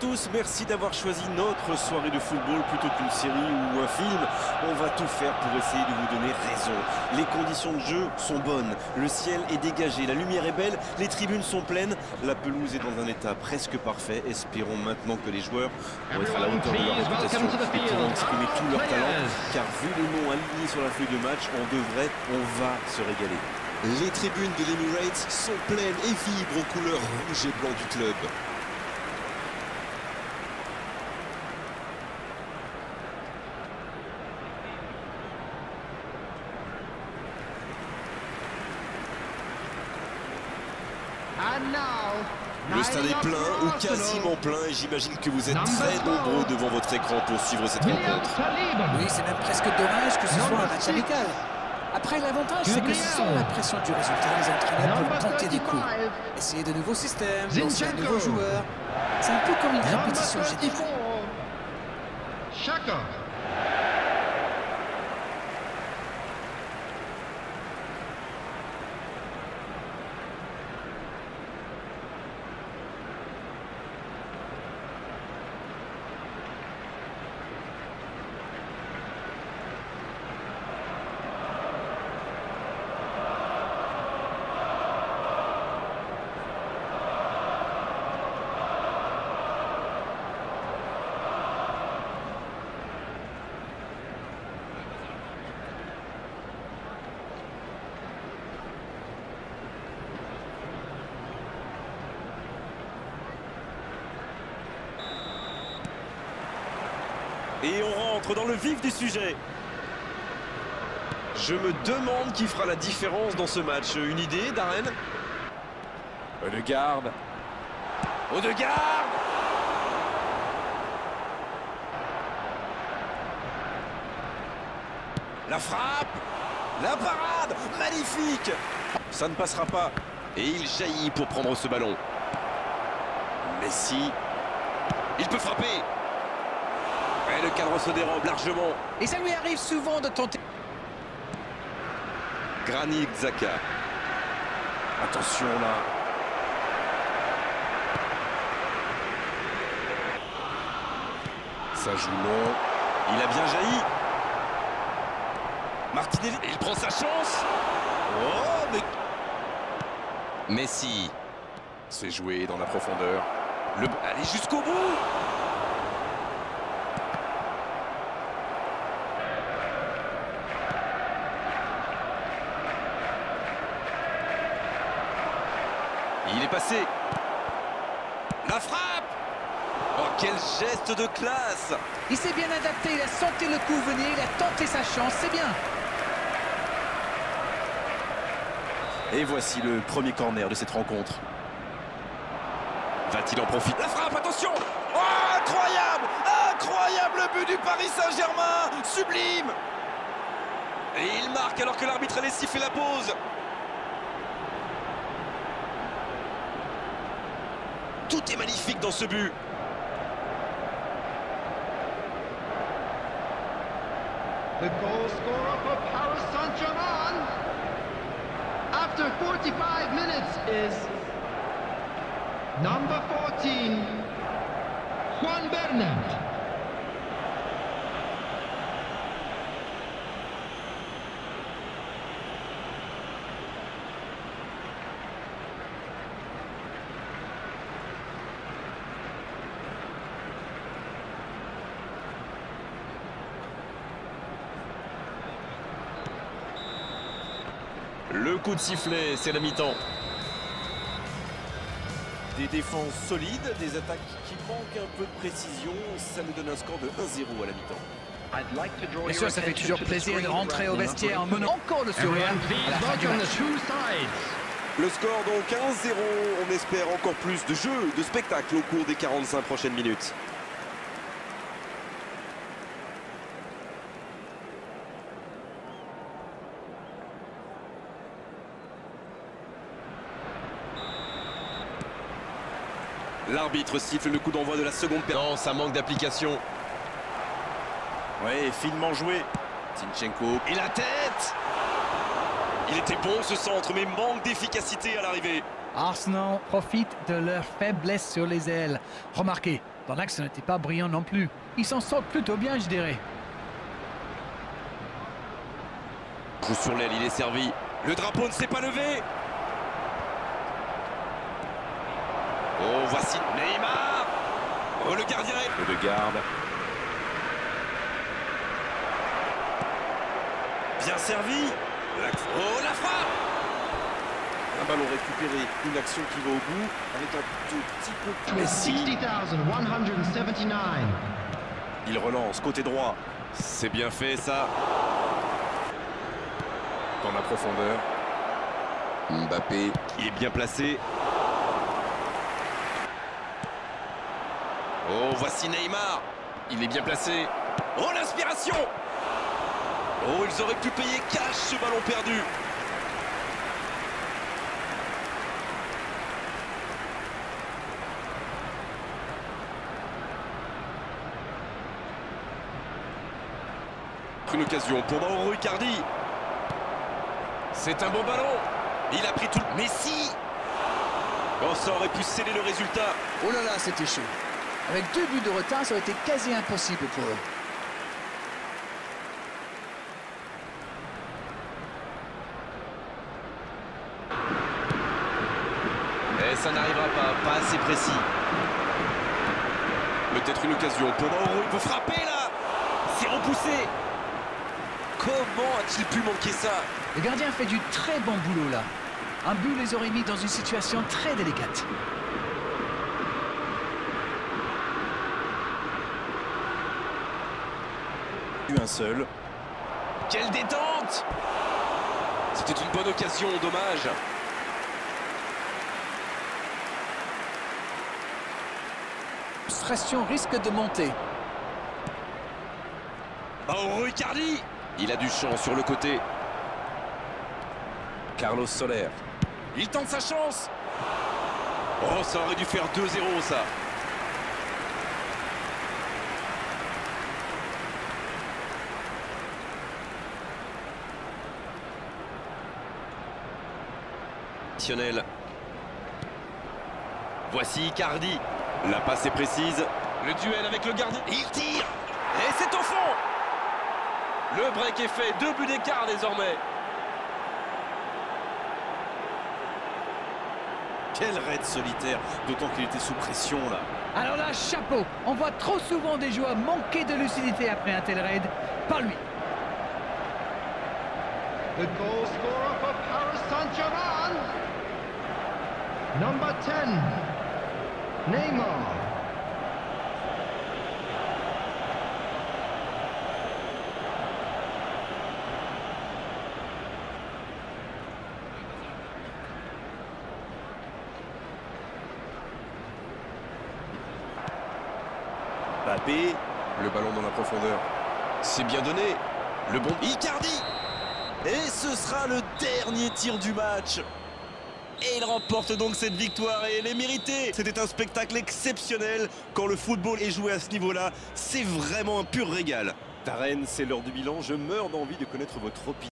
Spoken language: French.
Tous, merci d'avoir choisi notre soirée de football plutôt qu'une série ou un film. On va tout faire pour essayer de vous donner raison. Les conditions de jeu sont bonnes, le ciel est dégagé, la lumière est belle, les tribunes sont pleines, la pelouse est dans un état presque parfait. Espérons maintenant que les joueurs vont être à la hauteur de leur réputation et pourront exprimer tout leur talent, car vu les noms alignés sur la feuille de match, on va se régaler. Les tribunes de l'Emirates sont pleines et vibrent aux couleurs rouge et blanc du club. Le stade est plein ou quasiment plein et j'imagine que vous êtes très nombreux devant votre écran pour suivre cette rencontre. Oui, c'est même presque dommage que ce soit un match amical. Après, l'avantage, c'est que sans la pression du résultat, les entraîneurs peuvent tenter des coups. Essayer de nouveaux systèmes, lancer de nouveaux joueurs. C'est un peu comme une répétition générale. Et on rentre dans le vif du sujet. Je me demande qui fera la différence dans ce match. Une idée, Darren? Odegaard. Odegaard! La frappe! La parade! Magnifique! Ça ne passera pas. Et il jaillit pour prendre ce ballon. Messi. Il peut frapper. Et le cadre se dérobe largement. Et ça lui arrive souvent de tenter. Granit Xhaka. Attention là. Ça joue long. Il a bien jailli. Martinelli. Il prend sa chance. Oh, mais... Messi. C'est joué dans la profondeur. Allez jusqu'au bout. Il est passé. La frappe. Oh, quel geste de classe. Il s'est bien adapté, il a senti le coup venir, il a tenté sa chance, c'est bien. Et voici le premier corner de cette rencontre. Va-t-il en profiter? La frappe, attention. Oh, incroyable. Incroyable but du Paris Saint-Germain. Sublime. Et il marque alors que l'arbitre allait siffler la pause. Tout est magnifique dans ce but. The goal scorer for Paris Saint-Germain after 45 minutes is number 14, Juan Bernat. Le coup de sifflet, c'est la mi-temps. Des défenses solides, des attaques qui manquent un peu de précision. Ça nous donne un score de 1-0 à la mi-temps. Bien sûr, ça fait toujours plaisir de rentrer au vestiaire en menant encore le sourire à la fin du match. Le score donc 1-0. On espère encore plus de jeu, de spectacle au cours des 45 prochaines minutes. L'arbitre siffle le coup d'envoi de la seconde période. Non, ça manque d'application. Ouais, finement joué. Zinchenko. Et la tête! Il était bon ce centre, mais manque d'efficacité à l'arrivée. Arsenal profite de leur faiblesse sur les ailes. Remarquez, Dans l'axe, ça n'était pas brillant non plus. Il s'en sort plutôt bien, je dirais. Joue sur l'aile, il est servi. Le drapeau ne s'est pas levé. Oh, voici Neymar. Oh, le gardien est... de garde. Bien servi. Oh, la frappe. Un ballon récupéré, une action qui va au bout avec un tout petit peu plus. 60,179. Il relance côté droit. C'est bien fait ça. Dans la profondeur. Mbappé, il est bien placé. Oh, voici Neymar. Il est bien placé. Oh, l'inspiration. Oh, ils auraient pu payer cash ce ballon perdu. Une occasion pour Mauro Icardi. C'est un bon ballon. Il a pris tout le... Messi. Oh, ça aurait pu sceller le résultat. Oh là là, c'était chaud. Avec 2 buts de retard, ça aurait été quasi impossible pour eux. Et ça n'arrivera pas assez précis. Peut-être une occasion pour Mauro. Il peut frapper là. C'est repoussé. Comment a-t-il pu manquer ça? Le gardien fait du très bon boulot là. Un but les aurait mis dans une situation très délicate. Un seul. Quelle détente! C'était une bonne occasion, dommage. La frustration risque de monter. Mauro Icardi! Il a du champ sur le côté. Carlos Soler. Il tente sa chance. Oh, ça aurait dû faire 2-0 ça. Voici Icardi. La passe est précise. Le duel avec le gardien. Il tire. Et c'est au fond. Le break est fait. 2 buts d'écart désormais. Quel raid solitaire. D'autant qu'il était sous pression là. Alors là, chapeau. On voit trop souvent des joueurs manquer de lucidité après un tel raid. Pas lui. The goal scorer for Paris Saint-Germain, number 10, Neymar. Mbappé, le ballon dans la profondeur. C'est bien donné. Le bon Icardi. Et ce sera le dernier tir du match. Et il remporte donc cette victoire et elle est méritée. C'était un spectacle exceptionnel. Quand le football est joué à ce niveau-là, c'est vraiment un pur régal. Darren, c'est l'heure du bilan. Je meurs d'envie de connaître votre opinion.